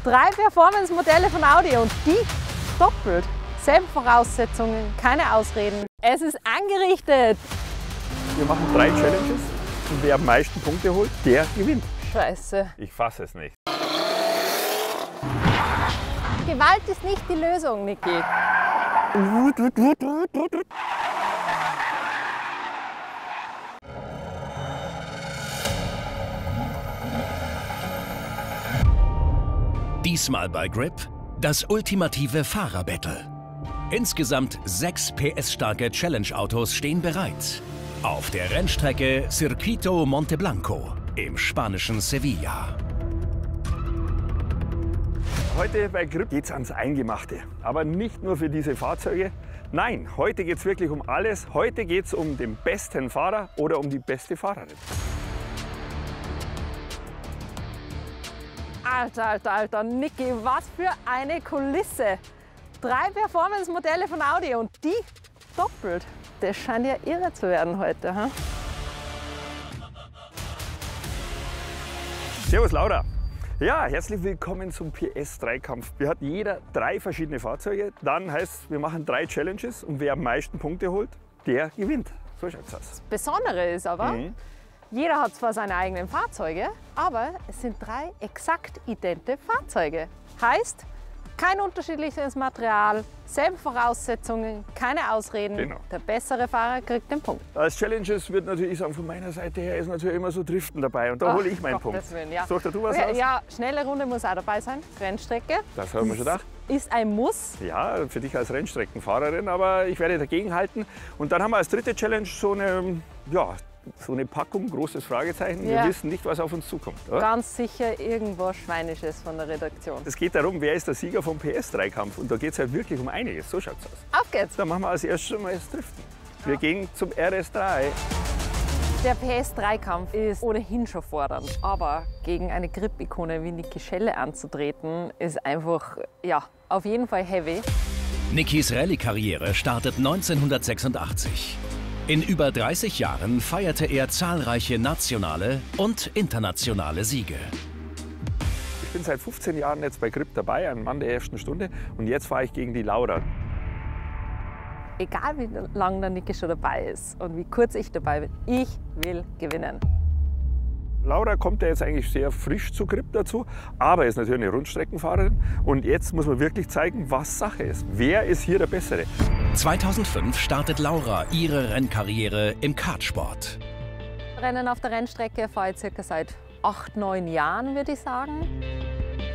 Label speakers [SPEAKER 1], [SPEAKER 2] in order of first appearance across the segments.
[SPEAKER 1] 3 Performance-Modelle von Audi und die doppelt. Selbe Voraussetzungen, keine Ausreden. Es ist angerichtet.
[SPEAKER 2] Wir machen 3 Challenges und wer am meisten Punkte holt, der gewinnt.
[SPEAKER 1] Scheiße.
[SPEAKER 2] Ich fasse es nicht.
[SPEAKER 1] Gewalt ist nicht die Lösung, Niki.
[SPEAKER 3] Diesmal bei Grip das ultimative Fahrerbattle. Insgesamt 6 PS-starke Challenge-Autos stehen bereit. Auf der Rennstrecke Circuito Monteblanco im spanischen Sevilla.
[SPEAKER 2] Heute bei Grip geht es ans Eingemachte. Aber nicht nur für diese Fahrzeuge. Nein, heute geht es wirklich um alles. Heute geht es um den besten Fahrer oder um die beste Fahrerin.
[SPEAKER 1] Alter, Niki, was für eine Kulisse. 3 Performance-Modelle von Audi und die doppelt. Das scheint ja irre zu werden heute. Hm?
[SPEAKER 2] Servus Laura. Ja, herzlich willkommen zum PS3-Kampf. Wir hatten jeder 3 verschiedene Fahrzeuge. Dann heißt, wir machen 3 Challenges und wer am meisten Punkte holt, der gewinnt. So schaut's aus.
[SPEAKER 1] Das Besondere ist aber, jeder hat zwar seine eigenen Fahrzeuge, aber es sind 3 exakt idente Fahrzeuge. Heißt, kein unterschiedliches Material, selbe Voraussetzungen, keine Ausreden.
[SPEAKER 2] Genau.
[SPEAKER 1] Der bessere Fahrer kriegt den Punkt.
[SPEAKER 2] Als Challenges wird natürlich sagen, von meiner Seite her ist natürlich immer so Driften dabei und da hole ich meinen Punkt.
[SPEAKER 1] Willen, ja.
[SPEAKER 2] Such dir du was aus?
[SPEAKER 1] Ja, schnelle Runde muss auch dabei sein. Rennstrecke.
[SPEAKER 2] Das haben wir schon gedacht.
[SPEAKER 1] Ist ein Muss.
[SPEAKER 2] Ja, für dich als Rennstreckenfahrerin, aber ich werde dagegen halten. Und dann haben wir als dritte Challenge so eine Packung, großes Fragezeichen.
[SPEAKER 1] Ja.
[SPEAKER 2] Wir wissen nicht, was auf uns zukommt. Oder?
[SPEAKER 1] Ganz sicher irgendwas Schweinisches von der Redaktion.
[SPEAKER 2] Es geht darum, wer ist der Sieger vom PS3-Kampf. Und da geht es halt wirklich um einiges. So schaut's aus.
[SPEAKER 1] Auf geht's!
[SPEAKER 2] Dann machen wir als erstes mal das Driften. Wir gehen zum RS3.
[SPEAKER 1] Der PS3-Kampf ist ohnehin schon fordernd. Aber gegen eine Grip-Ikone wie Niki Schelle anzutreten, ist einfach, ja, auf jeden Fall heavy.
[SPEAKER 3] Nikis Rallye-Karriere startet 1986. In über 30 Jahren feierte er zahlreiche nationale und internationale Siege.
[SPEAKER 2] Ich bin seit 15 Jahren jetzt bei Grip dabei, ein Mann der ersten Stunde. Und jetzt fahre ich gegen die Laura.
[SPEAKER 1] Egal wie lange der Niki schon dabei ist und wie kurz ich dabei bin, ich will gewinnen.
[SPEAKER 2] Laura kommt ja jetzt eigentlich sehr frisch zu Grip dazu, aber ist natürlich eine Rundstreckenfahrerin. Und jetzt muss man wirklich zeigen, was Sache ist. Wer ist hier der Bessere?
[SPEAKER 3] 2005 startet Laura ihre Rennkarriere im Kartsport.
[SPEAKER 1] Rennen auf der Rennstrecke fahre ich circa seit 8, 9 Jahren, würde ich sagen.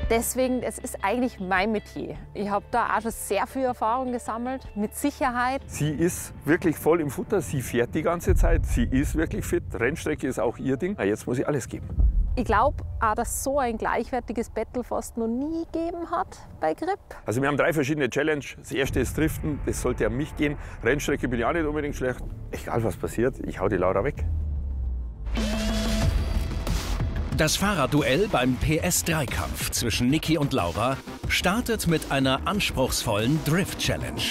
[SPEAKER 1] Deswegen, es ist eigentlich mein Metier. Ich habe da auch schon sehr viel Erfahrung gesammelt, mit Sicherheit.
[SPEAKER 2] Sie ist wirklich voll im Futter, sie fährt die ganze Zeit, sie ist wirklich fit. Rennstrecke ist auch ihr Ding. Jetzt muss ich alles geben.
[SPEAKER 1] Ich glaube auch, dass so ein gleichwertiges Battle fast noch nie gegeben hat bei Grip.
[SPEAKER 2] Also wir haben 3 verschiedene Challenges. Das erste ist Driften, das sollte an mich gehen. Rennstrecke bin ich auch nicht unbedingt schlecht. Egal was passiert, ich hau die Laura weg.
[SPEAKER 3] Das Fahrerduell beim PS3-Kampf zwischen Niki und Laura startet mit einer anspruchsvollen Drift-Challenge.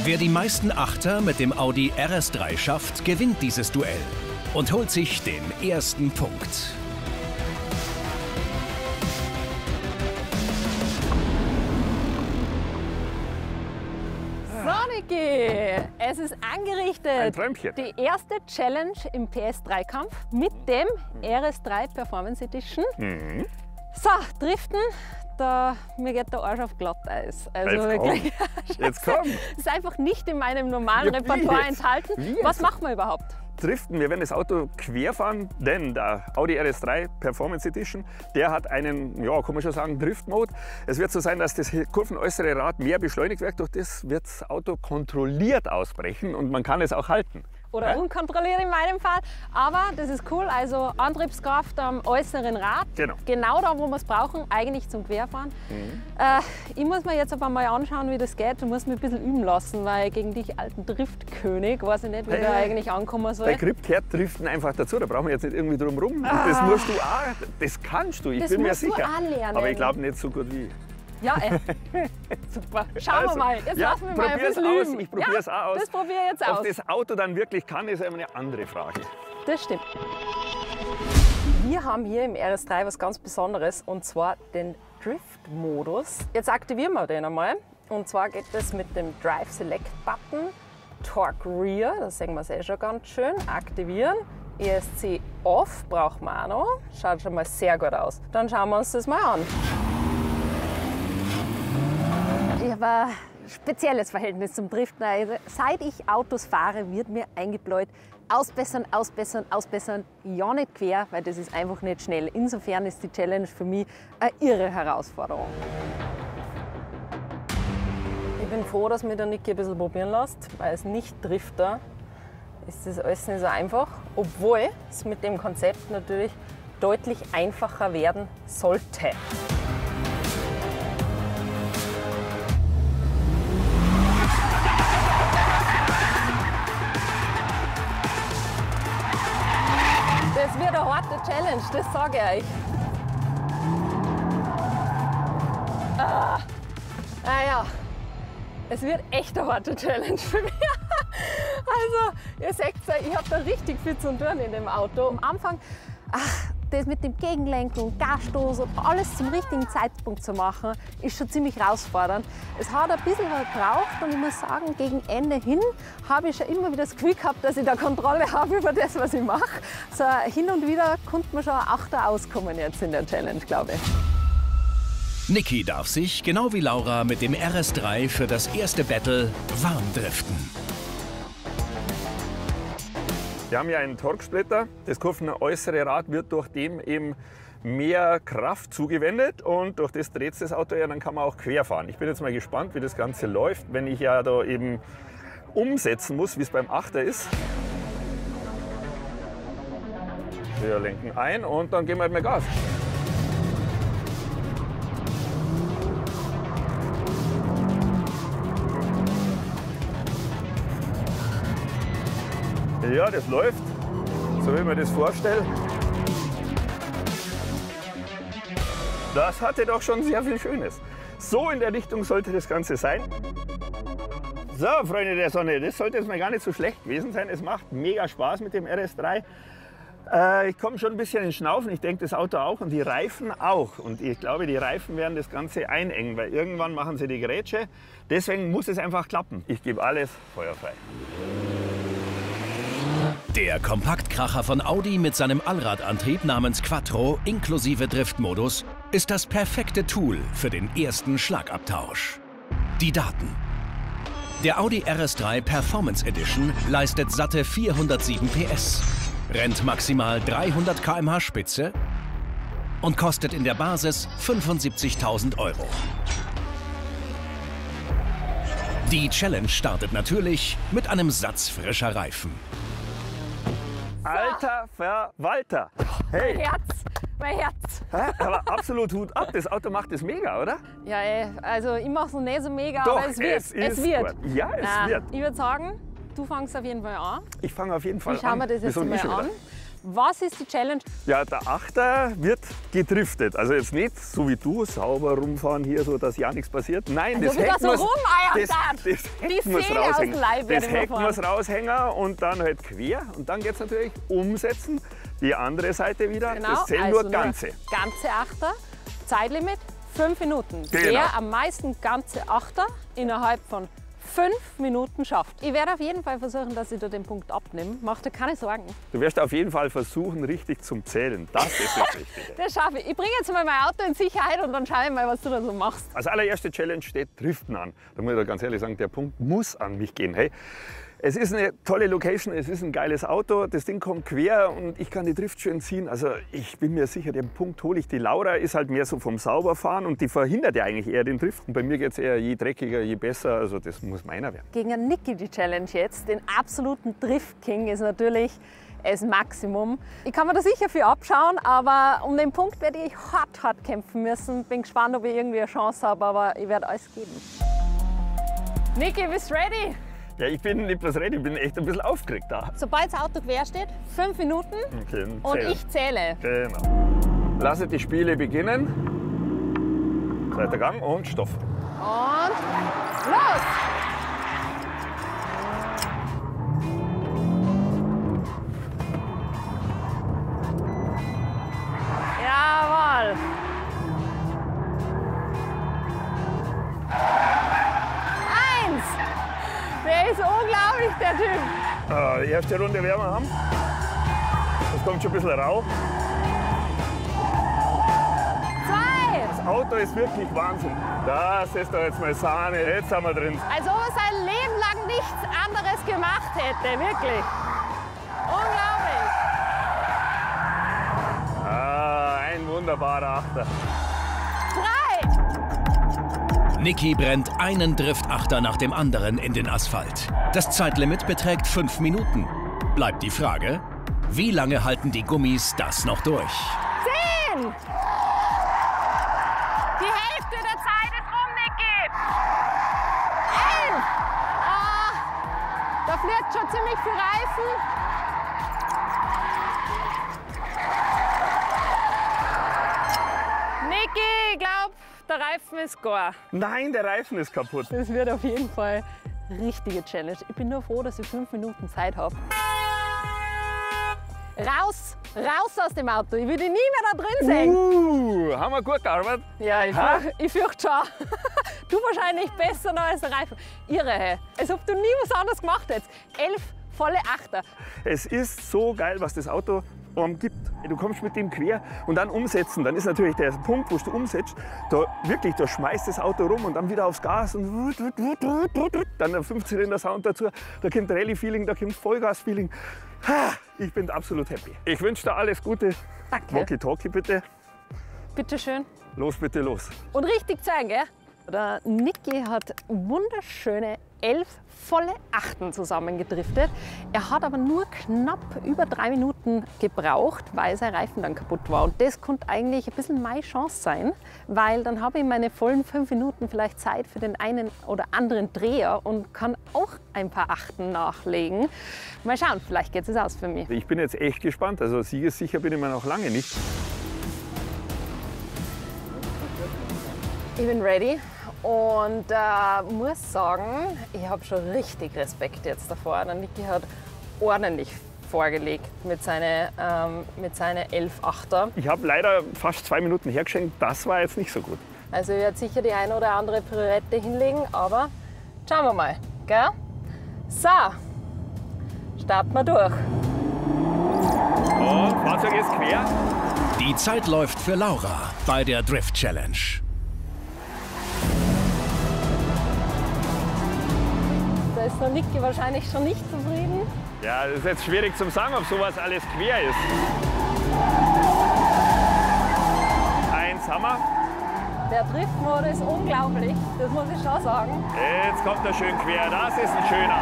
[SPEAKER 3] Wer die meisten Achter mit dem Audi RS3 schafft, gewinnt dieses Duell und holt sich den ersten Punkt.
[SPEAKER 1] So, Niki, es ist angerichtet.
[SPEAKER 2] Ein Träumchen.
[SPEAKER 1] Die erste Challenge im PS3-Kampf mit dem RS3 Performance Edition. So, Driften, mir geht der Arsch auf Glatteis. Also
[SPEAKER 2] Jetzt
[SPEAKER 1] wirklich.
[SPEAKER 2] komm. Jetzt komm.
[SPEAKER 1] Das ist einfach nicht in meinem normalen
[SPEAKER 2] Ja, wie
[SPEAKER 1] Repertoire
[SPEAKER 2] jetzt?
[SPEAKER 1] enthalten.
[SPEAKER 2] Wie jetzt?
[SPEAKER 1] Was machen wir überhaupt?
[SPEAKER 2] Driften, wir werden das Auto quer fahren, denn der Audi RS3 Performance Edition, der hat einen, ja, kann man schon sagen, Drift-Mode. Es wird so sein, dass das kurvenäußere Rad mehr beschleunigt wird, durch das wird das Auto kontrolliert ausbrechen und man kann es auch halten.
[SPEAKER 1] Oder
[SPEAKER 2] Ja?
[SPEAKER 1] unkontrolliert in meinem Fall. Aber das ist cool, also Antriebskraft am äußeren Rad.
[SPEAKER 2] Genau.
[SPEAKER 1] Genau da, wo wir es brauchen, eigentlich zum Querfahren. Ich muss mir jetzt aber mal anschauen, wie das geht. Du musst mich ein bisschen üben lassen, weil gegen dich alten Driftkönig weiß ich nicht, wie der eigentlich ankommen soll.
[SPEAKER 2] Bei Grip gehört Driften einfach dazu, da brauchen wir jetzt nicht irgendwie drum rum. Das musst du auch, das kannst du, ich
[SPEAKER 1] Das
[SPEAKER 2] bin mir
[SPEAKER 1] musst du
[SPEAKER 2] sicher.
[SPEAKER 1] auch lernen.
[SPEAKER 2] Aber ich glaube nicht so gut wie ich.
[SPEAKER 1] Ja, super. Schauen wir mal. Jetzt
[SPEAKER 2] ja,
[SPEAKER 1] lassen wir mal ein
[SPEAKER 2] probier's
[SPEAKER 1] bisschen
[SPEAKER 2] aus.
[SPEAKER 1] üben.
[SPEAKER 2] Ich probiere es auch aus.
[SPEAKER 1] Das probiere ich jetzt
[SPEAKER 2] Ob
[SPEAKER 1] aus.
[SPEAKER 2] das Auto dann wirklich kann, ist eine andere Frage.
[SPEAKER 1] Das stimmt. Wir haben hier im RS3 was ganz Besonderes und zwar den Drift-Modus. Jetzt aktivieren wir den einmal. Und zwar geht es mit dem Drive Select Button, Torque Rear, das sehen wir es schon ganz schön, aktivieren. ESC Off brauchen wir auch noch, schaut schon mal sehr gut aus. Dann schauen wir uns das mal an. Ich habe ein spezielles Verhältnis zum Driften. Also, seit ich Autos fahre, wird mir eingebläut, ausbessern, ausbessern, ausbessern, ja nicht quer, weil das ist einfach nicht schnell. Insofern ist die Challenge für mich eine irre Herausforderung. Ich bin froh, dass mich der Niki ein bisschen probieren lässt, weil als Nicht-Drifter ist das alles nicht so einfach, obwohl es mit dem Konzept natürlich deutlich einfacher werden sollte. Das wird eine harte Challenge, das sage ich euch. Naja, es wird echt eine harte Challenge für mich. Also, ihr seht, ich habe da richtig viel zu tun in dem Auto. Am Anfang, das mit dem Gegenlenken und Gasstoß und alles zum richtigen Zeitpunkt zu machen, ist schon ziemlich herausfordernd. Es hat ein bisschen was gebraucht und ich muss sagen, gegen Ende hin habe ich schon immer wieder das Gefühl gehabt, dass ich da Kontrolle habe über das, was ich mache. So hin und wieder konnte man schon ein Achter auskommen jetzt in der Challenge, glaube ich.
[SPEAKER 3] Niki darf sich, genau wie Laura, mit dem RS3 für das erste Battle warm driften.
[SPEAKER 2] Wir haben ja einen Torque-Splitter. Das kurvenäußere Rad wird durch dem eben mehr Kraft zugewendet und durch das dreht das Auto ja, dann kann man auch quer fahren. Ich bin jetzt mal gespannt, wie das Ganze läuft, wenn ich ja da eben umsetzen muss, wie es beim Achter ist. Wir lenken ein und dann geben wir halt mehr Gas. Ja, das läuft, so wie ich mir das vorstelle. Das hatte doch schon sehr viel Schönes. So in der Richtung sollte das Ganze sein. So, Freunde der Sonne, das sollte jetzt mal gar nicht so schlecht gewesen sein. Es macht mega Spaß mit dem RS3. Ich komme schon ein bisschen ins Schnaufen, ich denke das Auto auch und die Reifen auch. Und ich glaube, die Reifen werden das Ganze einengen, weil irgendwann machen sie die Grätsche. Deswegen muss es einfach klappen. Ich gebe alles feuerfrei.
[SPEAKER 3] Der Kompaktkracher von Audi mit seinem Allradantrieb namens Quattro inklusive Driftmodus ist das perfekte Tool für den ersten Schlagabtausch. Die Daten. Der Audi RS3 Performance Edition leistet satte 407 PS, rennt maximal 300 km/h Spitze und kostet in der Basis 75.000 €. Die Challenge startet natürlich mit einem Satz frischer Reifen.
[SPEAKER 2] Alter Verwalter! Hey!
[SPEAKER 1] Mein Herz!
[SPEAKER 2] Aber absolut Hut ab, das Auto macht es mega, oder?
[SPEAKER 1] Ja, also ich mache es noch nicht so mega,
[SPEAKER 2] Doch,
[SPEAKER 1] aber es wird.
[SPEAKER 2] Es wird. Ja, es wird.
[SPEAKER 1] Ich würde sagen, du fängst auf jeden Fall an.
[SPEAKER 2] Ich fange auf jeden Fall an.
[SPEAKER 1] Wie schauen wir das jetzt mal an? Was ist die Challenge?
[SPEAKER 2] Ja, der Achter wird gedriftet. Also jetzt nicht so wie du, sauber rumfahren hier, so dass ja nichts passiert. Nein,
[SPEAKER 1] also
[SPEAKER 2] das
[SPEAKER 1] Heck
[SPEAKER 2] muss raushängen und dann halt quer. Und dann geht es natürlich umsetzen. Die andere Seite wieder,
[SPEAKER 1] genau,
[SPEAKER 2] das zählen
[SPEAKER 1] also
[SPEAKER 2] nur ganze.
[SPEAKER 1] Ganze Achter, Zeitlimit 5 Minuten.
[SPEAKER 2] Genau.
[SPEAKER 1] Wer am meisten ganze Achter innerhalb von 5 Minuten schafft. Ich werde auf jeden Fall versuchen, dass ich da den Punkt abnehme. Mach dir keine Sorgen.
[SPEAKER 2] Du wirst auf jeden Fall versuchen, richtig zum Zählen. Das ist das Wichtige.
[SPEAKER 1] Das schaffe ich. Ich bringe jetzt mal mein Auto in Sicherheit und dann schaue ich mal, was du da so machst.
[SPEAKER 2] Als allererste Challenge steht Driften an. Da muss ich da ganz ehrlich sagen, der Punkt muss an mich gehen. Hey, es ist eine tolle Location, es ist ein geiles Auto, das Ding kommt quer und ich kann die Drift schön ziehen. Also ich bin mir sicher, den Punkt hole ich. Die Laura ist halt mehr so vom Sauberfahren und die verhindert ja eigentlich eher den Driften. Bei mir geht es eher je dreckiger, je besser. Also das muss meiner werden.
[SPEAKER 1] Gegen einen Niki die Challenge jetzt, den absoluten Drift-King, ist natürlich das Maximum. Ich kann mir da sicher viel abschauen, aber um den Punkt werde ich hart kämpfen müssen. Bin gespannt, ob ich irgendwie eine Chance habe, aber ich werde alles geben. Niki, bist du ready?
[SPEAKER 2] Ja, ich bin nicht bloß ready, ich bin echt ein bisschen aufgeregt da.
[SPEAKER 1] Sobald das Auto quer steht, 5 Minuten
[SPEAKER 2] okay,
[SPEAKER 1] und ich zähle.
[SPEAKER 2] Genau. Lasse die Spiele beginnen. Zweiter Gang und Stopp.
[SPEAKER 1] Und los! Der ist unglaublich, der Typ.
[SPEAKER 2] Die erste Runde werden wir haben. Das kommt schon ein bisschen rau.
[SPEAKER 1] 2.
[SPEAKER 2] Das Auto ist wirklich Wahnsinn. Das ist doch jetzt mal Sahne. Jetzt sind wir drin.
[SPEAKER 1] Als ob er sein Leben lang nichts anderes gemacht hätte, wirklich. Unglaublich.
[SPEAKER 2] Ein wunderbarer Achter.
[SPEAKER 1] 3.
[SPEAKER 3] Niki brennt einen Driftachter nach dem anderen in den Asphalt. Das Zeitlimit beträgt 5 Minuten. Bleibt die Frage, wie lange halten die Gummis das noch durch?
[SPEAKER 1] 10. Die Hälfte der Zeit ist rum, Niki. 11. Da fliegt schon ziemlich viel Reifen. Niki, ich glaube, der Reifen ist gar.
[SPEAKER 2] Nein, der Reifen ist kaputt.
[SPEAKER 1] Das wird auf jeden Fall eine richtige Challenge. Ich bin nur froh, dass ich 5 Minuten Zeit habe. Raus, raus aus dem Auto. Ich will dich nie mehr da drin sehen.
[SPEAKER 2] Haben wir gut gearbeitet?
[SPEAKER 1] Ja, ich fürchte schon. Du wahrscheinlich besser noch als der Reifen. Irre, hey. Als ob du nie was anderes gemacht hättest. 11 volle Achter.
[SPEAKER 2] Es ist so geil, was das Auto gibt. Du kommst mit dem quer und dann umsetzen. Dann ist natürlich der Punkt, wo du umsetzt, da wirklich, da schmeißt das Auto rum und dann wieder aufs Gas und dann der 5-Zylinder-Sound dazu. Da kommt Rallye-Feeling, da kommt Vollgas-Feeling. Ich bin absolut happy. Ich wünsche dir alles Gute.
[SPEAKER 1] Danke.
[SPEAKER 2] Walkie-Talkie bitte.
[SPEAKER 1] Bitte schön.
[SPEAKER 2] Los, bitte los.
[SPEAKER 1] Und richtig zeigen, gell? Der Niki hat wunderschöne 11 volle Achten zusammengedriftet. Er hat aber nur knapp über 3 Minuten gebraucht, weil sein Reifen dann kaputt war. Und das konnte eigentlich ein bisschen meine Chance sein, weil dann habe ich meine vollen 5 Minuten vielleicht Zeit für den einen oder anderen Dreher und kann auch ein paar Achten nachlegen. Mal schauen, vielleicht geht es aus für mich.
[SPEAKER 2] Ich bin jetzt echt gespannt. Also siegessicher bin ich mir noch lange nicht.
[SPEAKER 1] Ich bin ready und muss sagen, ich habe schon richtig Respekt jetzt davor. Der Niki hat ordentlich vorgelegt mit seinen 11 Achter.
[SPEAKER 2] Ich habe leider fast 2 Minuten hergeschenkt. Das war jetzt nicht so gut.
[SPEAKER 1] Also ich werde sicher die eine oder andere Pirouette hinlegen, aber schauen wir mal. Gell? So, starten wir durch.
[SPEAKER 2] Und Fahrzeug ist quer.
[SPEAKER 3] Die Zeit läuft für Laura bei der Drift Challenge.
[SPEAKER 1] Da ist der Niki wahrscheinlich schon nicht zufrieden.
[SPEAKER 2] Ja, das ist jetzt schwierig zu sagen, ob sowas alles quer ist. 1 haben wir.
[SPEAKER 1] Der Driftmodus ist unglaublich, das muss ich schon sagen.
[SPEAKER 2] Jetzt kommt er schön quer, das ist ein schöner.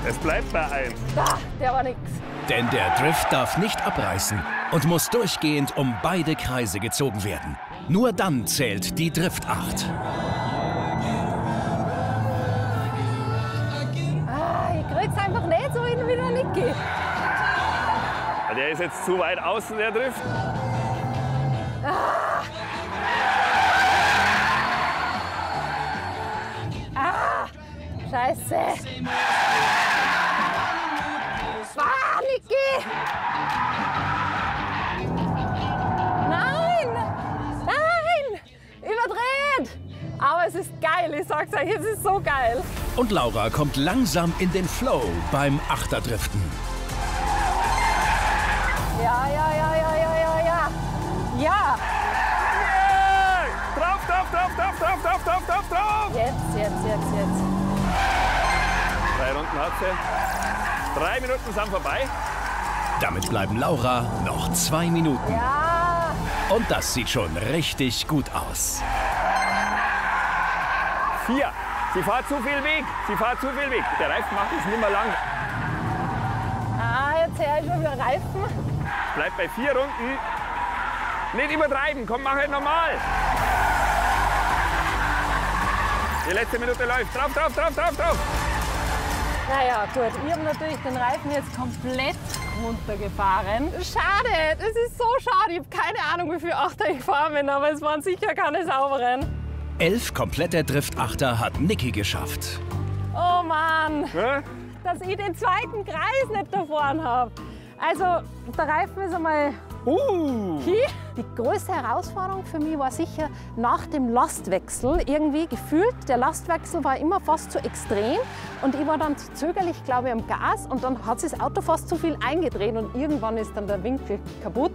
[SPEAKER 2] Es bleibt bei 1.
[SPEAKER 1] Da, der war nix.
[SPEAKER 3] Denn der Drift darf nicht abreißen und muss durchgehend um beide Kreise gezogen werden. Nur dann zählt die Driftacht.
[SPEAKER 1] Ich krieg's einfach nicht so hin wie der Niki.
[SPEAKER 2] Der ist jetzt zu weit außen, der Drift.
[SPEAKER 1] Scheiße. Niki! Nein! Nein! Überdreht! Aber es ist geil, ich sag's euch, es ist so geil.
[SPEAKER 3] Und Laura kommt langsam in den Flow beim Achterdriften.
[SPEAKER 1] Ja.
[SPEAKER 2] Yeah! Drauf!
[SPEAKER 1] Jetzt.
[SPEAKER 2] 3 Runden hat sie. 3 Minuten sind vorbei.
[SPEAKER 3] Damit bleiben Laura noch 2 Minuten.
[SPEAKER 1] Ja!
[SPEAKER 3] Und das sieht schon richtig gut aus.
[SPEAKER 2] 4. Sie fährt zu viel Weg. Der Reifen macht es nicht mehr lang.
[SPEAKER 1] Jetzt höre ich schon wieder Reifen.
[SPEAKER 2] Bleibt bei 4 Runden. Nicht übertreiben, komm, mach halt normal. Die letzte Minute läuft. Drauf.
[SPEAKER 1] Naja, gut, ich habe natürlich den Reifen jetzt komplett runtergefahren. Schade, das ist so schade. Ich habe keine Ahnung, wie viel Achter ich gefahren bin, aber es waren sicher keine sauberen.
[SPEAKER 3] 11 komplette Driftachter hat Niki geschafft.
[SPEAKER 1] Oh Mann,
[SPEAKER 2] Ja?
[SPEAKER 1] dass ich den zweiten Kreis nicht da vorne habe. Also, der Reifen ist einmal hier. Die größte Herausforderung für mich war sicher nach dem Lastwechsel. Irgendwie gefühlt, der Lastwechsel war immer fast zu extrem und ich war dann zu zögerlich, glaube ich, am Gas und dann hat sich das Auto fast zu viel eingedreht und irgendwann ist dann der Winkel kaputt.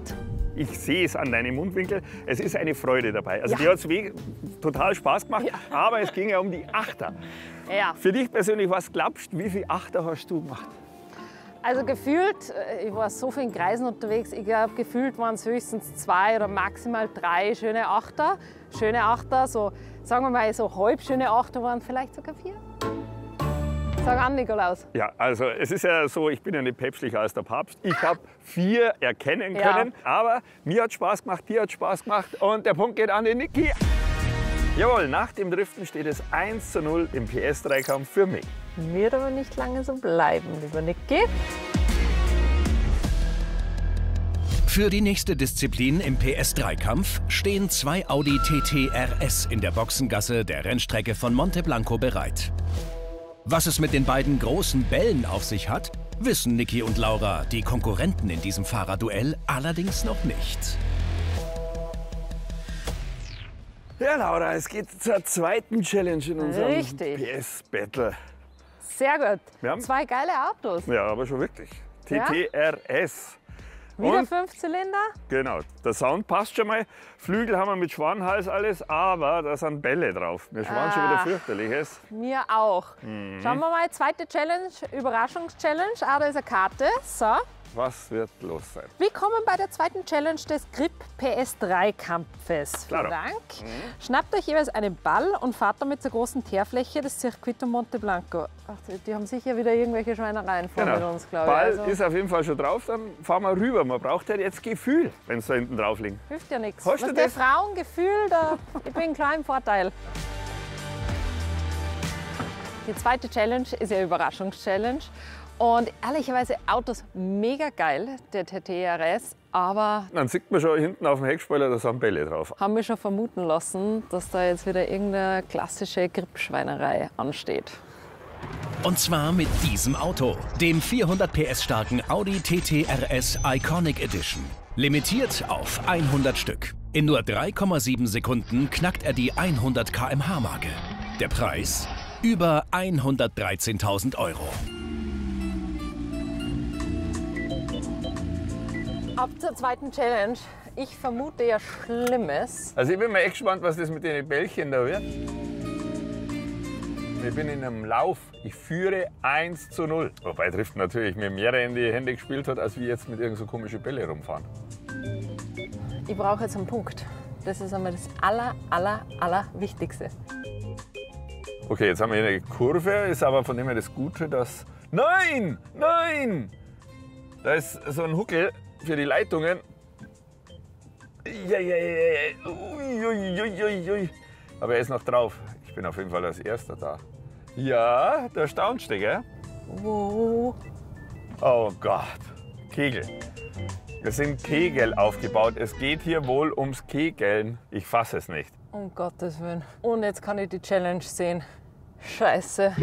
[SPEAKER 2] Ich sehe es an deinem Mundwinkel, es ist eine Freude dabei. Also
[SPEAKER 1] Ja.
[SPEAKER 2] dir hat es total Spaß gemacht,
[SPEAKER 1] Ja.
[SPEAKER 2] aber es ging ja um die Achter.
[SPEAKER 1] Ja.
[SPEAKER 2] Für dich persönlich, was glaubst du, wie viele Achter hast du gemacht?
[SPEAKER 1] Also gefühlt, ich war so viel in Kreisen unterwegs, ich glaube, gefühlt waren es höchstens 2 oder maximal 3 schöne Achter. Schöne Achter, so sagen wir mal so halb schöne Achter waren vielleicht sogar 4. Sag an, Nikolaus.
[SPEAKER 2] Ja, also es ist ja so, ich bin ja nicht päpstlicher als der Papst. Ich habe 4 erkennen
[SPEAKER 1] Ja.
[SPEAKER 2] können, aber mir hat Spaß gemacht, dir hat Spaß gemacht und der Punkt geht an den Niki. Jawohl, nach dem Driften steht es 1:0 im PS3-Kampf für mich.
[SPEAKER 1] Wird aber nicht lange so bleiben, lieber Niki.
[SPEAKER 3] Für die nächste Disziplin im PS3-Kampf stehen 2 Audi TT RS in der Boxengasse der Rennstrecke von Monte Blanco bereit. Was es mit den beiden großen Bällen auf sich hat, wissen Niki und Laura, die Konkurrenten in diesem Fahrerduell, allerdings noch nicht.
[SPEAKER 2] Ja, Laura, es geht zur zweiten Challenge in unserem
[SPEAKER 1] Richtig.
[SPEAKER 2] PS-Battle.
[SPEAKER 1] Sehr gut.
[SPEAKER 2] Wir haben-
[SPEAKER 1] 2 geile Autos.
[SPEAKER 2] Ja, aber schon wirklich.
[SPEAKER 1] Ja?
[SPEAKER 2] TTRS.
[SPEAKER 1] Wieder
[SPEAKER 2] Und
[SPEAKER 1] 5 Zylinder.
[SPEAKER 2] genau, der Sound passt schon mal. Flügel haben wir mit Schwanenhals alles, aber da sind Bälle drauf. Mir schwan schon wieder fürchterliches.
[SPEAKER 1] Mir auch.
[SPEAKER 2] Mhm.
[SPEAKER 1] Schauen wir mal, zweite Challenge, Überraschungschallenge. Ah, da ist eine Karte. So.
[SPEAKER 2] Was wird los sein?
[SPEAKER 1] Willkommen bei der zweiten Challenge des Grip PS3-Kampfes.
[SPEAKER 2] Claro.
[SPEAKER 1] Vielen Dank. Schnappt euch jeweils einen Ball und fahrt damit zur großen Teerfläche des Circuito Monte Blanco. Ach, die haben sicher wieder irgendwelche Schweinereien vor mit uns, glaube ich.
[SPEAKER 2] Ball
[SPEAKER 1] Also,
[SPEAKER 2] ist auf jeden Fall schon drauf, dann fahren wir rüber. Man braucht halt jetzt Gefühl, wenn es da hinten drauf liegt.
[SPEAKER 1] hilft ja nichts.
[SPEAKER 2] Hast du
[SPEAKER 1] Was der
[SPEAKER 2] das?
[SPEAKER 1] Frauengefühl, da, ich bin klar im Vorteil. Die zweite Challenge ist ja Überraschungschallenge. Und ehrlicherweise Autos mega geil, der TTRS, aber
[SPEAKER 2] Dann sieht man schon hinten auf dem Heckspoiler, da sind Bälle drauf.
[SPEAKER 1] haben wir schon vermuten lassen, dass da jetzt wieder irgendeine klassische Gripschweinerei ansteht.
[SPEAKER 3] Und zwar mit diesem Auto, dem 400 PS starken Audi TT RS Iconic Edition. Limitiert auf 100 Stück. In nur 3,7 Sekunden knackt er die 100 km/h-Marke. Der Preis? Über 113.000 €.
[SPEAKER 1] Ab zur zweiten Challenge. Ich vermute ja Schlimmes.
[SPEAKER 2] Also ich bin mal echt gespannt, was das mit den Bällchen da wird. Ich bin in einem Lauf. Ich führe 1:0. Wobei Driften natürlich mir mehr in die Hände gespielt hat, als wie jetzt mit irgend so komischen Bälle rumfahren.
[SPEAKER 1] Ich brauche jetzt einen Punkt. Das ist einmal das Allerwichtigste.
[SPEAKER 2] Okay, jetzt haben wir hier eine Kurve, ist aber von dem her das Gute, dass... Nein! Nein! Da ist so ein Huckel für die Leitungen. Ja. Ui. Aber er ist noch drauf. Ich bin auf jeden Fall als Erster da. Ja, da staunst du, gell?
[SPEAKER 1] Wow.
[SPEAKER 2] Oh Gott. Kegel. Es sind Kegel aufgebaut. Es geht hier wohl ums Kegeln. Ich fasse es nicht.
[SPEAKER 1] Um Gottes Willen. Und jetzt kann ich die Challenge sehen. Scheiße.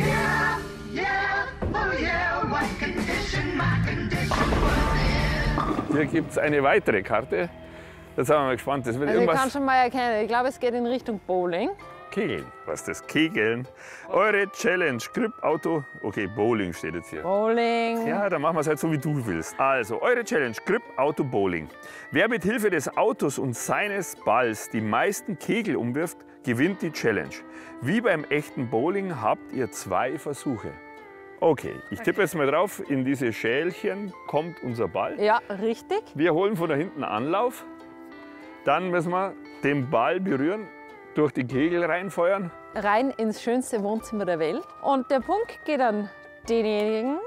[SPEAKER 2] Hier gibt es eine weitere Karte. Jetzt sind wir mal gespannt. Das wird
[SPEAKER 1] Also ich kann
[SPEAKER 2] irgendwas
[SPEAKER 1] schon mal erkennen, ich glaube, es geht in Richtung Bowling.
[SPEAKER 2] Kegeln. Was ist das? Kegeln. Eure Challenge. Grip-Auto. Okay, Bowling steht jetzt hier.
[SPEAKER 1] Bowling.
[SPEAKER 2] Ja, dann machen wir es halt so, wie du willst. Also, eure Challenge, Grip Auto Bowling. Wer mit Hilfe des Autos und seines Balls die meisten Kegel umwirft, gewinnt die Challenge. Wie beim echten Bowling habt ihr 2 Versuche. Okay, ich tippe jetzt mal drauf, in diese Schälchen kommt unser Ball.
[SPEAKER 1] Ja, richtig.
[SPEAKER 2] Wir holen von da hinten Anlauf. Dann müssen wir den Ball berühren, durch die Kegel reinfeuern.
[SPEAKER 1] Rein ins schönste Wohnzimmer der Welt. Und der Punkt geht an denjenigen,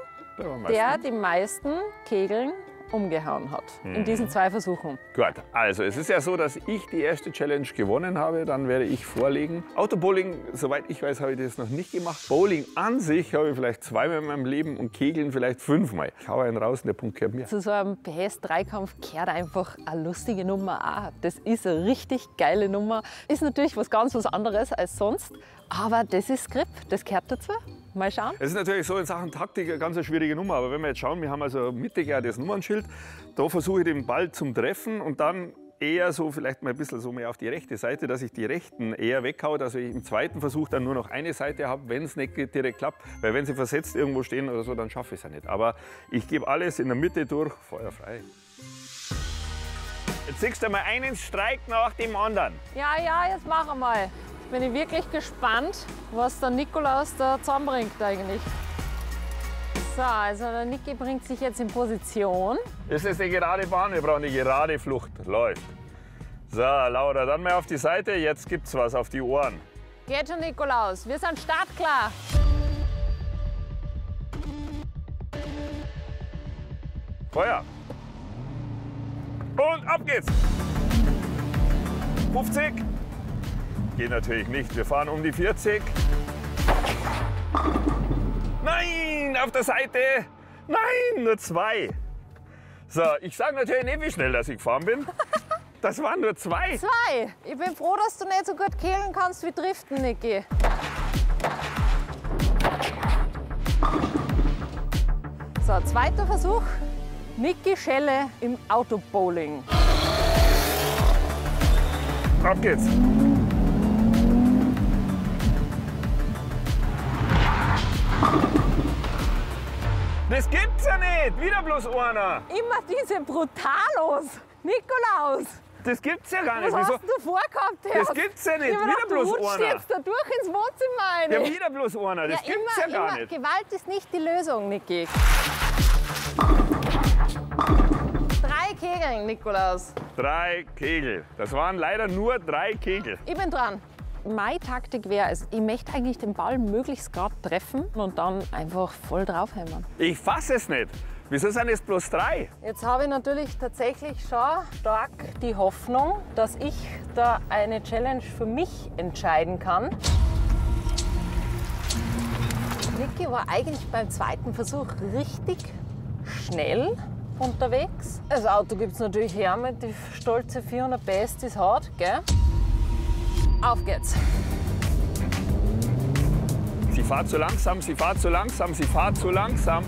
[SPEAKER 1] der die meisten Kegeln umgehauen hat. In diesen 2 Versuchen.
[SPEAKER 2] Gut, also es ist ja so, dass ich die erste Challenge gewonnen habe, dann werde ich vorlegen. Autobowling, soweit ich weiß, habe ich das noch nicht gemacht. Bowling an sich habe ich vielleicht 2-mal in meinem Leben und Kegeln vielleicht 5-mal. Ich hau einen raus und der Punkt gehört mir.
[SPEAKER 1] Zu so einem PS3-Kampf gehört einfach eine lustige Nummer auch. Das ist eine richtig geile Nummer. Ist natürlich was ganz was anderes als sonst, aber das ist Grip, das gehört dazu. Mal schauen.
[SPEAKER 2] Es ist natürlich so in Sachen Taktik eine ganz schwierige Nummer, aber wenn wir jetzt schauen, wir haben also mittig ja das Nummernschild, da versuche ich den Ball zum Treffen und dann eher so vielleicht mal ein bisschen so mehr auf die rechte Seite, dass ich die rechten eher weghaue, dass ich im zweiten Versuch dann nur noch eine Seite habe, wenn es nicht direkt klappt. Weil wenn sie versetzt irgendwo stehen oder so, dann schaffe ich es ja nicht. Aber ich gebe alles in der Mitte durch, feuerfrei. Jetzt siehst du mal einen Streik nach dem anderen.
[SPEAKER 1] Ja, jetzt machen wir mal. Jetzt bin ich wirklich gespannt, was der Nikolaus da zusammenbringt eigentlich. So, also der Niki bringt sich jetzt in Position.
[SPEAKER 2] Das ist eine gerade Bahn, wir brauchen eine gerade Flucht. Läuft. So, Laura, dann mal auf die Seite. Jetzt gibt's was auf die Ohren.
[SPEAKER 1] Geht schon, Nikolaus. Wir sind startklar.
[SPEAKER 2] Feuer. Und ab geht's. 50. Geht natürlich nicht. Wir fahren um die 40. Nein, auf der Seite. Nein, nur 2. So, ich sage natürlich nicht, wie schnell dass ich gefahren bin. Das waren nur 2.
[SPEAKER 1] 2. Ich bin froh, dass du nicht so gut kehlen kannst wie driften, Niki. So, zweiter Versuch. Niki Schelle im Autobowling.
[SPEAKER 2] Ab geht's. Das gibt's ja nicht! Wieder bloß einer!
[SPEAKER 1] Immer diese Brutalos! Nikolaus!
[SPEAKER 2] Das gibt's ja gar nicht!
[SPEAKER 1] Was hast du vorgehabt, Herr?
[SPEAKER 2] Das gibt's ja nicht!
[SPEAKER 1] Ich
[SPEAKER 2] Wieder
[SPEAKER 1] dachte,
[SPEAKER 2] bloß
[SPEAKER 1] du rutschst
[SPEAKER 2] einer!
[SPEAKER 1] jetzt da durch ins Wohnzimmer rein.
[SPEAKER 2] Ja, wieder bloß einer! Das gibt's ja gar nicht!
[SPEAKER 1] Gewalt ist nicht die Lösung, Niki. 3 Kegeln, Nikolaus.
[SPEAKER 2] 3 Kegel. Das waren leider nur 3 Kegel.
[SPEAKER 1] Ich bin dran. Meine Taktik wäre es, ich möchte eigentlich den Ball möglichst gerade treffen und dann einfach voll draufhämmern.
[SPEAKER 2] Ich fasse es nicht. Wieso sind es bloß 3?
[SPEAKER 1] Jetzt habe ich natürlich tatsächlich schon stark die Hoffnung, dass ich da eine Challenge für mich entscheiden kann. Niki war eigentlich beim zweiten Versuch richtig schnell unterwegs. Das Auto gibt es natürlich her mit die stolze 400 PS, die es hat, gell? Auf geht's.
[SPEAKER 2] Sie fährt zu langsam, sie fährt zu langsam, sie fährt zu langsam.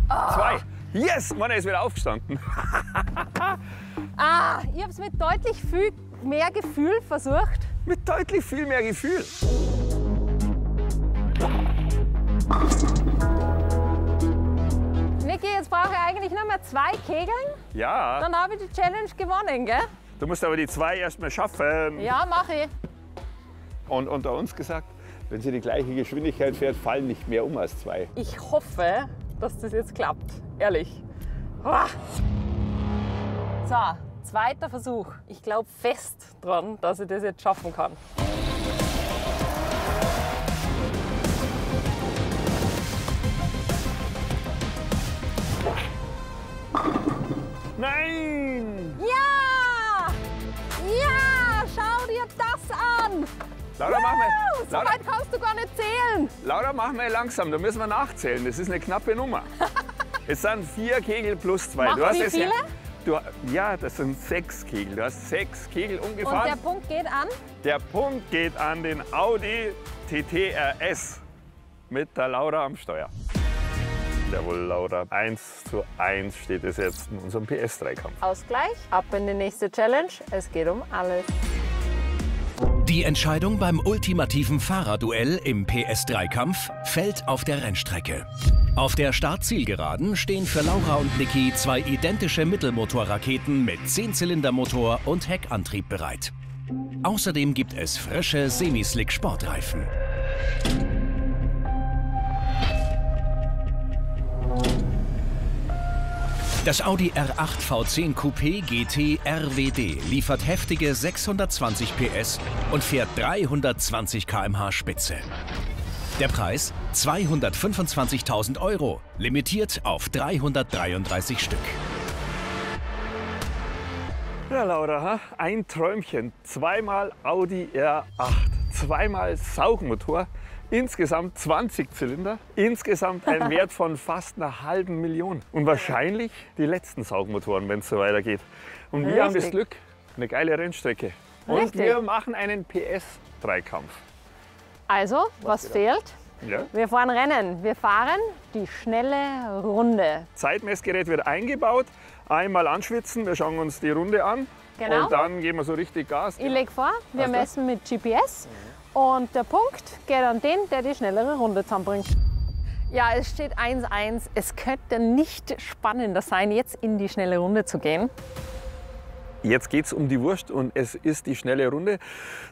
[SPEAKER 2] Zwei. Yes, Mann, er ist wieder aufgestanden.
[SPEAKER 1] Ich habe es mit deutlich viel mehr Gefühl versucht.
[SPEAKER 2] Mit deutlich viel mehr Gefühl.
[SPEAKER 1] Niki, jetzt brauche ich eigentlich nur mehr 2 Kegeln.
[SPEAKER 2] Ja.
[SPEAKER 1] Dann habe ich die Challenge gewonnen, gell?
[SPEAKER 2] Du musst aber die 2 erst mal schaffen.
[SPEAKER 1] Ja, mache ich.
[SPEAKER 2] Und unter uns gesagt, wenn sie die gleiche Geschwindigkeit fährt, fallen nicht mehr um als 2.
[SPEAKER 1] Ich hoffe, dass das jetzt klappt. Ehrlich. Uah. So, zweiter Versuch. Ich glaube fest dran, dass ich das jetzt schaffen kann.
[SPEAKER 2] Nein!
[SPEAKER 1] Ja! Ja! Schau dir das an!
[SPEAKER 2] Laura, mach mal.
[SPEAKER 1] So weit kannst du gar nicht zählen.
[SPEAKER 2] Laura, mach mal langsam, da müssen wir nachzählen. Das ist eine knappe Nummer. Es sind 4 Kegel plus 2.
[SPEAKER 1] Mach wie viele?
[SPEAKER 2] Ja, das sind 6 Kegel. Du hast 6 Kegel umgefahren.
[SPEAKER 1] Und der Punkt geht an?
[SPEAKER 2] Der Punkt geht an den Audi TT RS mit der Laura am Steuer. Jawohl, Laura. 1:1 steht es jetzt in unserem PS3-Kampf.
[SPEAKER 1] Ausgleich. Ab in die nächste Challenge. Es geht um alles.
[SPEAKER 3] Die Entscheidung beim ultimativen Fahrerduell im PS3-Kampf fällt auf der Rennstrecke. Auf der Startzielgeraden stehen für Laura und Niki 2 identische Mittelmotorraketen mit 10-Zylindermotor und Heckantrieb bereit. Außerdem gibt es frische Semi-Slick-Sportreifen. Das Audi R8 V10 Coupé GT RWD liefert heftige 620 PS und fährt 320 km/h Spitze. Der Preis 225.000 €, limitiert auf 333 Stück.
[SPEAKER 2] Ja, Laura, ein Träumchen. 2-mal Audi R8, 2-mal Saugmotor, insgesamt 20 Zylinder, insgesamt ein Wert von fast einer halben Million. Und wahrscheinlich die letzten Saugmotoren, wenn es so weitergeht. Und wir haben das Glück, eine geile Rennstrecke. Und wir machen einen PS3-Kampf.
[SPEAKER 1] Also, was fehlt?
[SPEAKER 2] Ja.
[SPEAKER 1] Wir fahren Rennen. Wir fahren die schnelle Runde.
[SPEAKER 2] Zeitmessgerät wird eingebaut. Einmal anschwitzen, wir schauen uns die Runde an.
[SPEAKER 1] Genau.
[SPEAKER 2] Und dann geben wir so richtig Gas.
[SPEAKER 1] Ich lege vor, wir
[SPEAKER 2] Passt das?
[SPEAKER 1] messen mit GPS und der Punkt geht an den, der die schnellere Runde zusammenbringt. Ja, es steht 1:1. Es könnte nicht spannender sein, jetzt in die schnelle Runde zu gehen.
[SPEAKER 2] Jetzt geht es um die Wurst und es ist die schnelle Runde.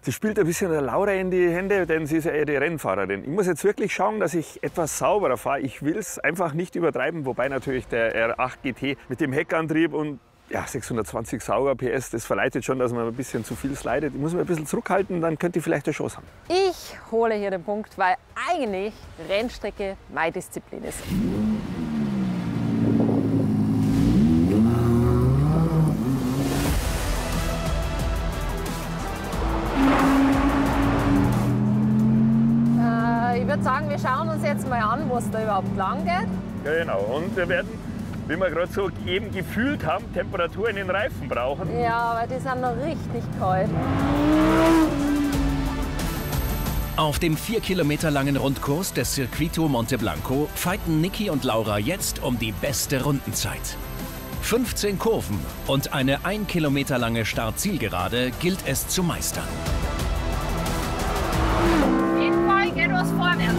[SPEAKER 2] Sie spielt ein bisschen der Laura in die Hände, denn sie ist ja eher die Rennfahrerin. Ich muss jetzt wirklich schauen, dass ich etwas sauberer fahre. Ich will es einfach nicht übertreiben, wobei natürlich der R8 GT mit dem Heckantrieb und ja, 620 Sauger PS, das verleitet schon, dass man ein bisschen zu viel slidet. Ich muss mich ein bisschen zurückhalten, dann könnte ich vielleicht eine Chance haben.
[SPEAKER 1] Ich hole hier den Punkt, weil eigentlich Rennstrecke meine Disziplin ist. Ich würde sagen, wir schauen uns jetzt mal an, wo es da überhaupt lang geht.
[SPEAKER 2] Genau, und wir werden, wie wir gerade so eben gefühlt haben, Temperatur in den Reifen brauchen.
[SPEAKER 1] Ja, aber die sind noch richtig kalt.
[SPEAKER 3] Auf dem 4 Kilometer langen Rundkurs des Circuito Monte Blanco fighten Niki und Laura jetzt um die beste Rundenzeit. 15 Kurven und eine 1 Kilometer lange Start-Zielgerade gilt es zu meistern.
[SPEAKER 1] Auf jeden Fall geht was vorwärts.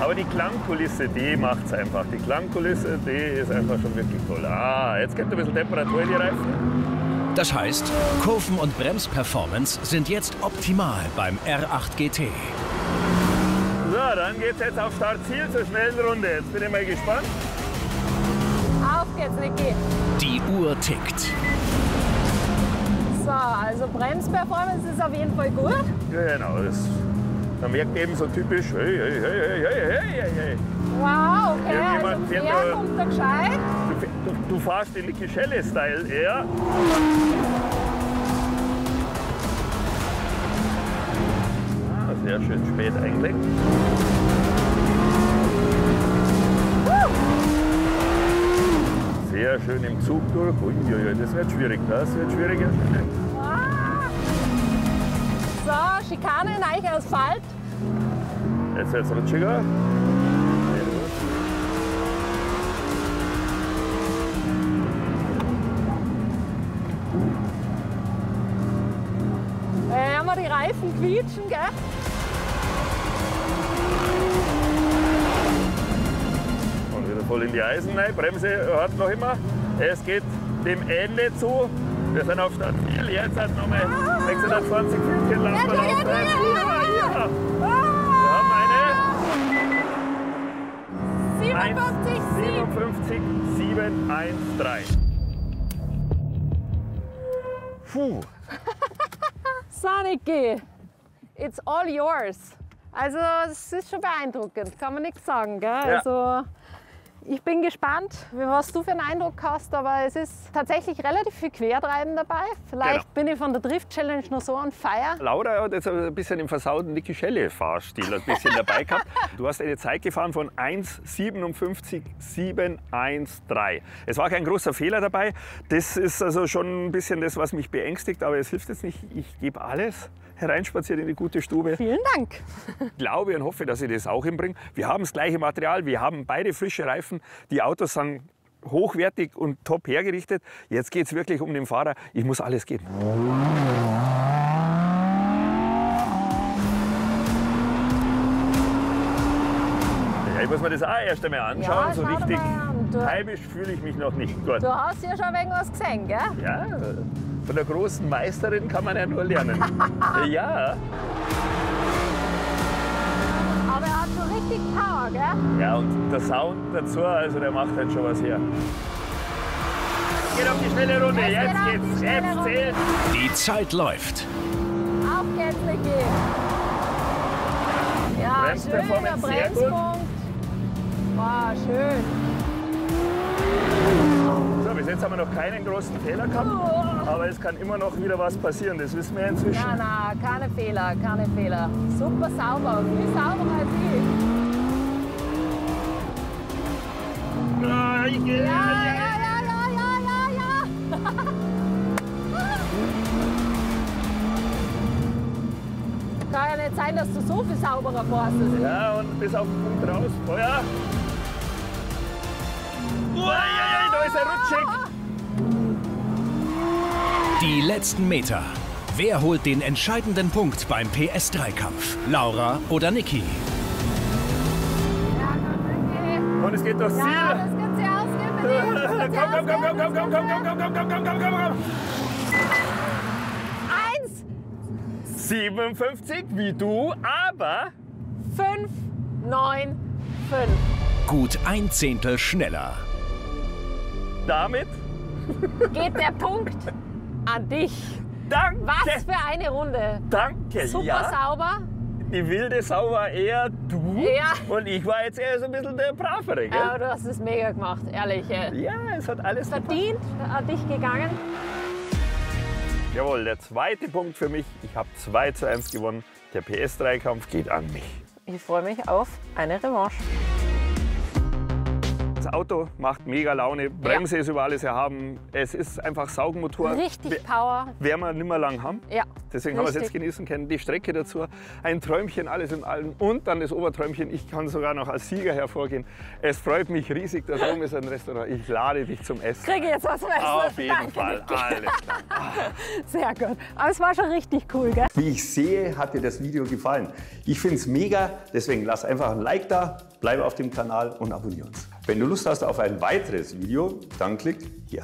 [SPEAKER 2] Aber die Klangkulisse, die macht es einfach. Die Klangkulisse, die ist einfach schon wirklich toll. Jetzt kommt ein bisschen Temperatur in die Reifen.
[SPEAKER 3] Das heißt, Kurven- und Bremsperformance sind jetzt optimal beim R8 GT.
[SPEAKER 2] So, dann geht's jetzt auf Start-Ziel zur schnellen Runde. Jetzt bin ich mal gespannt.
[SPEAKER 1] Auf geht's, Niki.
[SPEAKER 3] Die Uhr tickt.
[SPEAKER 1] So, also Bremsperformance ist auf jeden Fall gut.
[SPEAKER 2] Genau, man merkt eben so typisch, hey, hey, hey, hey, hey, hey, hey.
[SPEAKER 1] Wow, okay, also
[SPEAKER 2] Irgendjemand fährt
[SPEAKER 1] wer
[SPEAKER 2] da-
[SPEAKER 1] kommt da gescheit?
[SPEAKER 2] Du fährst den Niki Schelle-Style eher. Sehr schön spät eingelegt. Sehr schön im Zug durch. Uiuiui, das wird schwierig. Das wird schwieriger.
[SPEAKER 1] Wow. So, Schikane, neuer Asphalt.
[SPEAKER 2] Jetzt wird es rutschiger.
[SPEAKER 1] Haben wir die Reifen quietschen, gell?
[SPEAKER 2] Und wieder voll in die Eisen rein. Bremse hat noch immer. Es geht dem Ende zu. Wir sind auf Start 4. Jetzt hat noch mal 620 Füßchen lang.
[SPEAKER 1] Ja.
[SPEAKER 2] Wir haben eine
[SPEAKER 1] 57,
[SPEAKER 2] 57 713. Puh.
[SPEAKER 1] So, Niki, it's all yours. Also, es ist schon beeindruckend, kann man nichts sagen, gell?
[SPEAKER 2] Ja.
[SPEAKER 1] Also, ich bin gespannt, was du für einen Eindruck hast, aber es ist tatsächlich relativ viel Quertreiben dabei. Vielleicht bin ich von der Drift Challenge noch so on fire.
[SPEAKER 2] Laura hat jetzt ein bisschen im versauten Niki Schelle-Fahrstil ein bisschen dabei gehabt. Du hast eine Zeit gefahren von 1,57 713. Es war kein großer Fehler dabei. Das ist also schon ein bisschen das, was mich beängstigt, aber es hilft jetzt nicht. Ich gebe alles hereinspaziert in die gute Stube.
[SPEAKER 1] Vielen Dank.
[SPEAKER 2] Ich glaube und hoffe, dass ich das auch hinbringe. Wir haben das gleiche Material, wir haben beide frische Reifen. Die Autos sind hochwertig und top hergerichtet. Jetzt geht es wirklich um den Fahrer. Ich muss alles geben. Ja, ich muss mir das auch erst einmal anschauen.
[SPEAKER 1] Ja,
[SPEAKER 2] so
[SPEAKER 1] schau dir
[SPEAKER 2] richtig
[SPEAKER 1] mal an. Du-
[SPEAKER 2] heimisch fühle ich mich noch nicht. Gut.
[SPEAKER 1] Du hast ja schon irgendwas gesehen, gell?
[SPEAKER 2] Ja, von der großen Meisterin kann man ja nur lernen. Ja.
[SPEAKER 1] Aber er hat schon richtig Power, gell?
[SPEAKER 2] Ja, und der Sound dazu, also der macht halt schon was her. Geht auf die schnelle Runde,
[SPEAKER 1] Es geht
[SPEAKER 2] jetzt
[SPEAKER 1] auf die
[SPEAKER 2] geht's.
[SPEAKER 1] schnelle
[SPEAKER 2] Jetzt
[SPEAKER 1] Runde.
[SPEAKER 2] zählt.
[SPEAKER 3] Die Zeit läuft.
[SPEAKER 1] Auf geht's, Niki. Ja,
[SPEAKER 2] Bremsperformance
[SPEAKER 1] schöner
[SPEAKER 2] sehr gut.
[SPEAKER 1] Bremspunkt. Wow, schön.
[SPEAKER 2] So, bis jetzt haben wir noch keinen großen Fehler gehabt, aber es kann immer noch wieder was passieren, das wissen wir inzwischen.
[SPEAKER 1] Nein, keine Fehler, keine Fehler. Super sauber, viel sauberer als ich.
[SPEAKER 2] Ah, ich geh-
[SPEAKER 1] Ja. sein, dass du so viel sauberer fährst.
[SPEAKER 2] Ja, und bis auf den Punkt raus. Feuer. Uiuiui, da ist er rutschig.
[SPEAKER 3] Die letzten Meter. Wer holt den entscheidenden Punkt beim PS3-Kampf? Laura oder Niki?
[SPEAKER 1] Ja, gut,
[SPEAKER 2] Und es geht durchs Ziel.
[SPEAKER 1] ja, das kann sie ausgeben.
[SPEAKER 2] Komm.
[SPEAKER 1] 1,
[SPEAKER 2] 57 wie du, aber
[SPEAKER 1] 5, 9, 5.
[SPEAKER 3] Gut ein Zehntel schneller.
[SPEAKER 2] damit
[SPEAKER 1] Geht der Punkt an dich.
[SPEAKER 2] danke.
[SPEAKER 1] Was für eine Runde.
[SPEAKER 2] Danke,
[SPEAKER 1] Super
[SPEAKER 2] ja.
[SPEAKER 1] sauber.
[SPEAKER 2] Die wilde Sau war eher du
[SPEAKER 1] Ja.
[SPEAKER 2] und ich war jetzt eher so ein bisschen der Bravere, gell?
[SPEAKER 1] Aber du hast es mega gemacht, ehrlich.
[SPEAKER 2] Ja, es hat alles
[SPEAKER 1] Verdient an dich gegangen.
[SPEAKER 2] Jawohl, der zweite Punkt für mich. Ich habe 2:1 gewonnen. Der PS3-Kampf geht an mich.
[SPEAKER 1] Ich freue mich auf eine Revanche.
[SPEAKER 2] Das Auto macht mega Laune. Bremse ist über alles erhaben. Es ist einfach Saugenmotor.
[SPEAKER 1] Richtig Power.
[SPEAKER 2] Werden wir nicht mehr lang haben.
[SPEAKER 1] Ja.
[SPEAKER 2] Deswegen haben wir es jetzt
[SPEAKER 1] richtig.
[SPEAKER 2] genießen können. Die Strecke dazu, ein Träumchen, alles in allem. Und dann das Oberträumchen. Ich kann sogar noch als Sieger hervorgehen. Es freut mich riesig, da oben ist ein Restaurant. Ich lade dich zum Essen.
[SPEAKER 1] Kriege jetzt was zu essen.
[SPEAKER 2] Auf jeden
[SPEAKER 1] Danke,
[SPEAKER 2] Fall.
[SPEAKER 1] Niki.
[SPEAKER 2] Alles klar.
[SPEAKER 1] Sehr gut. Aber es war schon richtig cool, gell?
[SPEAKER 2] Wie ich sehe, hat dir das Video gefallen. Ich finde es mega, deswegen lass einfach ein Like da, bleib auf dem Kanal und abonniere uns. Wenn du Lust hast auf ein weiteres Video, dann klick hier.